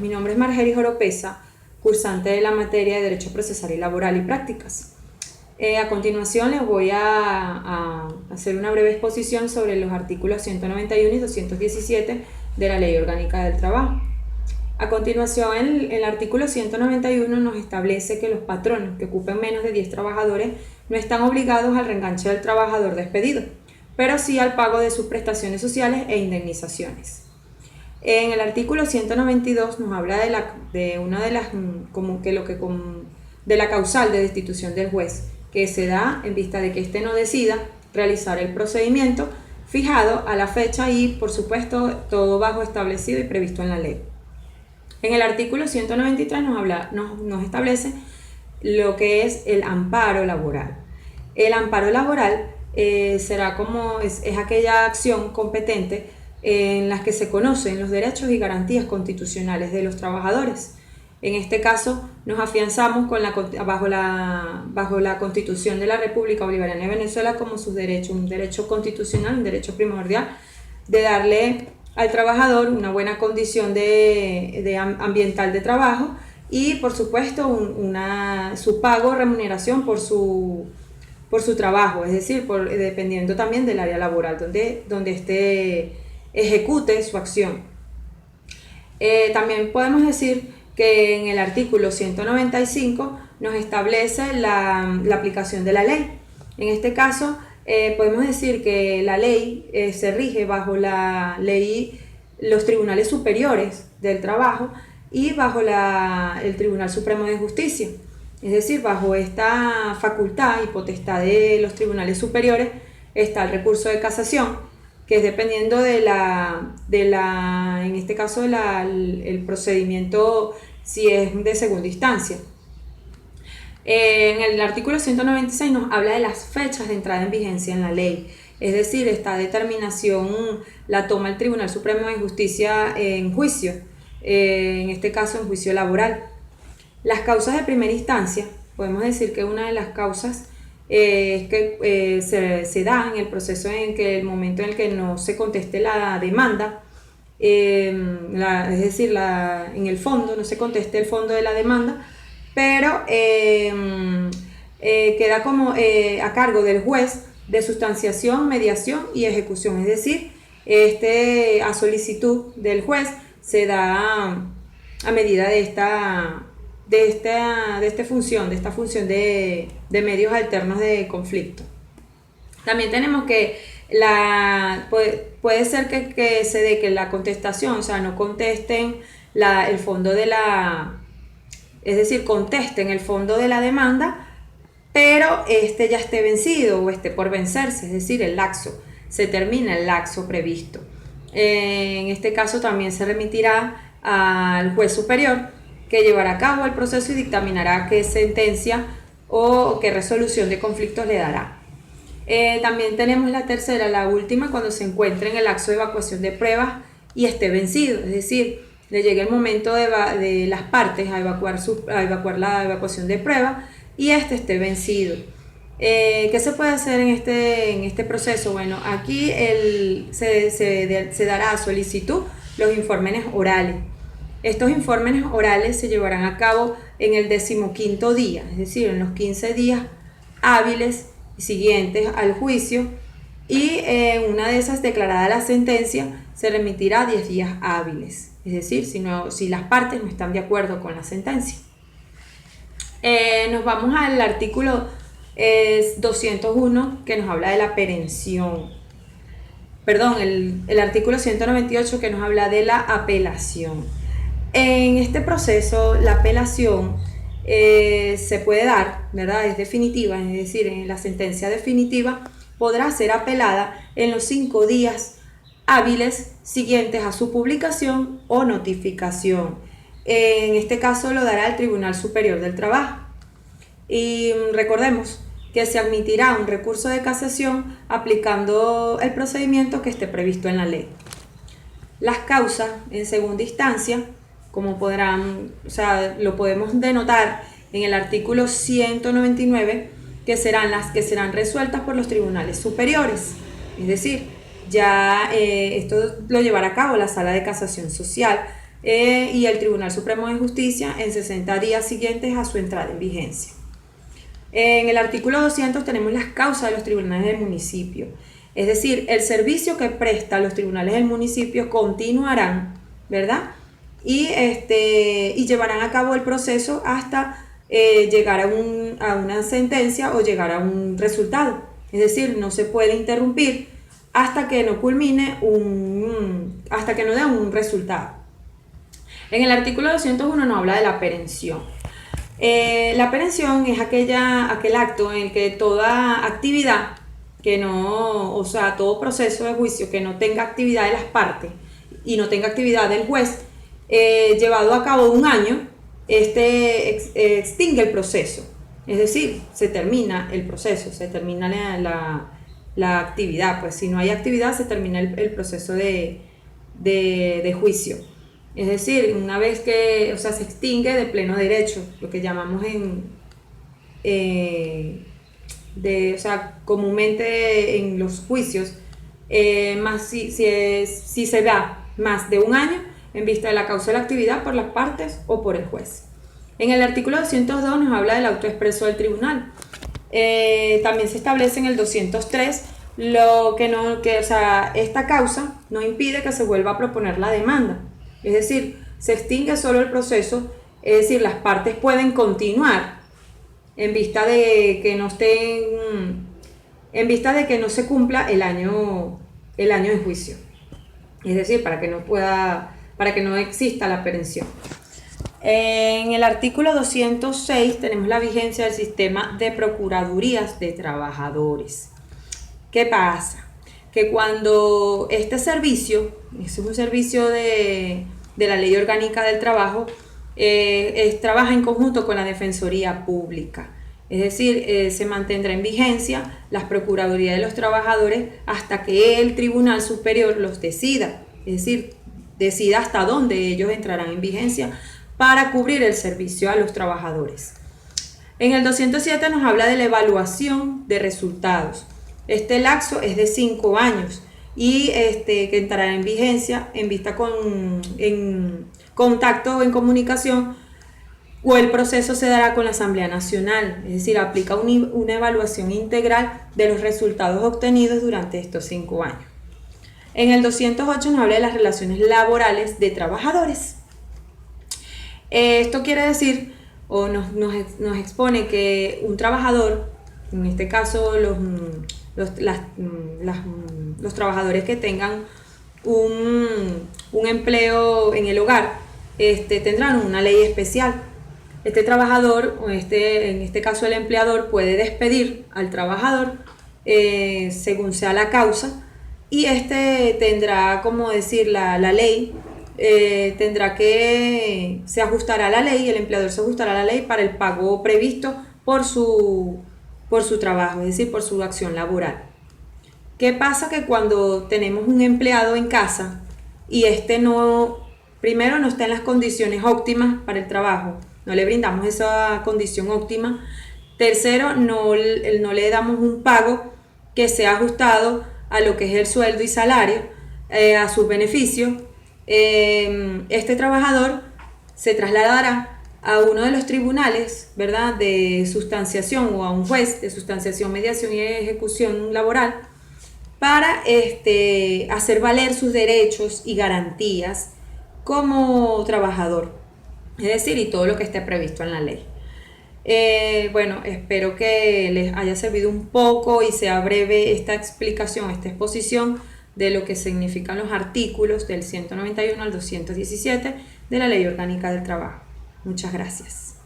Mi nombre es Margery Oropesa, cursante de la materia de Derecho Procesal y Laboral y Prácticas. A continuación les voy a hacer una breve exposición sobre los artículos 191 y 217 de la Ley Orgánica del Trabajo. A continuación, el artículo 191 nos establece que los patronos que ocupen menos de 10 trabajadores no están obligados al reenganche del trabajador despedido, pero sí al pago de sus prestaciones sociales e indemnizaciones. En el artículo 192 nos habla de una de las de la causal de destitución del juez, que se da en vista de que éste no decida realizar el procedimiento fijado a la fecha y, por supuesto, todo bajo establecido y previsto en la ley. En el artículo 193 nos establece lo que es el amparo laboral. El amparo laboral es aquella acción competente en las que se conocen los derechos y garantías constitucionales de los trabajadores. En este caso, nos afianzamos bajo la Constitución de la República Bolivariana de Venezuela como sus derechos, un derecho constitucional, un derecho primordial de darle al trabajador una buena condición ambiental de trabajo y, por supuesto, su pago, remuneración por su trabajo, es decir, dependiendo también del área laboral donde esté ejecute su acción. También podemos decir que en el artículo 195 nos establece la aplicación de la ley. En este caso, podemos decir que la ley se rige bajo la ley, los tribunales superiores del trabajo y bajo el Tribunal Supremo de Justicia. Es decir, bajo esta facultad y potestad de los tribunales superiores está el recurso de casación, que es dependiendo en este caso, el procedimiento, si es de segunda instancia. En el artículo 196 nos habla de las fechas de entrada en vigencia en la ley, es decir, esta determinación la toma el Tribunal Supremo de Justicia en juicio, en este caso en juicio laboral. Las causas de primera instancia, podemos decir que una de las causas es que se da en el proceso en el momento en el que no se conteste la demanda, es decir, en el fondo, no se conteste el fondo de la demanda, pero queda como a cargo del juez de sustanciación, mediación y ejecución, es decir, a solicitud del juez se da a medida de esta función de medios alternos de conflicto. También tenemos que puede ser que se dé que la contestación, o sea, no contesten el fondo es decir, contesten el fondo de la demanda, pero ya esté vencido o esté por vencerse, es decir, se termina el lapso previsto. En este caso también se remitirá al juez superior, que llevará a cabo el proceso y dictaminará qué sentencia o qué resolución de conflictos le dará. También tenemos la tercera, la última, cuando se encuentre en el lapso de evacuación de pruebas y esté vencido, es decir, le llegue el momento de las partes a evacuar la evacuación de pruebas y esté vencido. ¿Qué se puede hacer en este proceso? Bueno, aquí se dará a solicitud los informes orales. Estos informes orales se llevarán a cabo en el 15º día, es decir, en los 15 días hábiles siguientes al juicio, y en una de esas, declarada la sentencia, se remitirá 10 días hábiles, es decir, si las partes no están de acuerdo con la sentencia. Nos vamos al artículo 201, que nos habla de la perención. Perdón, el artículo 198, que nos habla de la apelación. En este proceso, la apelación se puede dar, ¿verdad? Es definitiva, es decir, en la sentencia definitiva podrá ser apelada en los 5 días hábiles siguientes a su publicación o notificación. En este caso lo dará el Tribunal Superior del Trabajo. Y recordemos que se admitirá un recurso de casación aplicando el procedimiento que esté previsto en la ley. Las causas en segunda instancia, como lo podemos denotar en el artículo 199, que serán las que serán resueltas por los tribunales superiores. Es decir, ya esto lo llevará a cabo la Sala de Casación Social, y el Tribunal Supremo de Justicia en 60 días siguientes a su entrada en vigencia. En el artículo 200 tenemos las causas de los tribunales del municipio. Es decir, el servicio que presta los tribunales del municipio continuarán, ¿verdad? Y llevarán a cabo el proceso hasta llegar a una sentencia o llegar a un resultado. Es decir, no se puede interrumpir hasta que no culmine hasta que no dé un resultado. En el artículo 201 nos habla de la perención. La perención es aquel acto en que toda actividad que no, o sea, todo proceso de juicio que no tenga actividad de las partes y no tenga actividad del juez, llevado a cabo 1 año, extingue el proceso. Es decir, se termina el proceso, se termina la actividad. Pues si no hay actividad, se termina el proceso de juicio. Es decir, una vez que, o sea, se extingue de pleno derecho, lo que llamamos o sea, comúnmente en los juicios, más si se da más de 1 año en vista de la causa de la actividad por las partes o por el juez. En el artículo 202 nos habla del auto expreso del tribunal. También se establece en el 203 o sea, esta causa no impide que se vuelva a proponer la demanda. Es decir, se extingue solo el proceso, es decir, las partes pueden continuar en vista de que no se cumpla el año de juicio. Es decir, para que no exista la perención. En el artículo 206 tenemos la vigencia del sistema de procuradurías de trabajadores. ¿Qué pasa? Que cuando este servicio, es un servicio de la Ley Orgánica del Trabajo, trabaja en conjunto con la Defensoría Pública. Es decir, se mantendrá en vigencia las Procuradurías de los Trabajadores hasta que el Tribunal Superior los decida. Es decir, decida hasta dónde ellos entrarán en vigencia para cubrir el servicio a los trabajadores. En el 207 nos habla de la evaluación de resultados. Este lapso es de 5 años y que entrará en vigencia en contacto o en comunicación, o el proceso se dará con la Asamblea Nacional, es decir, aplica una evaluación integral de los resultados obtenidos durante estos 5 años. En el 208 nos habla de las relaciones laborales de trabajadores. Esto quiere decir, o nos expone que un trabajador, en este caso los trabajadores que tengan un empleo en el hogar, tendrán una ley especial. Este trabajador, en este caso el empleador, puede despedir al trabajador según sea la causa, y tendrá, como decir, la ley, tendrá que se ajustará a la ley, el empleador se ajustará a la ley para el pago previsto por su trabajo, es decir, por su acción laboral. ¿Qué pasa? Que cuando tenemos un empleado en casa y primero no está en las condiciones óptimas para el trabajo, no le brindamos esa condición óptima. Tercero, no le damos un pago que sea ajustado a lo que es el sueldo y salario, a sus beneficios. Este trabajador se trasladará a uno de los tribunales, ¿verdad?, de sustanciación, o a un juez de sustanciación, mediación y ejecución laboral, para hacer valer sus derechos y garantías como trabajador, es decir, y todo lo que esté previsto en la ley. Bueno, espero que les haya servido un poco y sea breve esta explicación, esta exposición de lo que significan los artículos del 191 al 217 de la Ley Orgánica del Trabajo. Muchas gracias.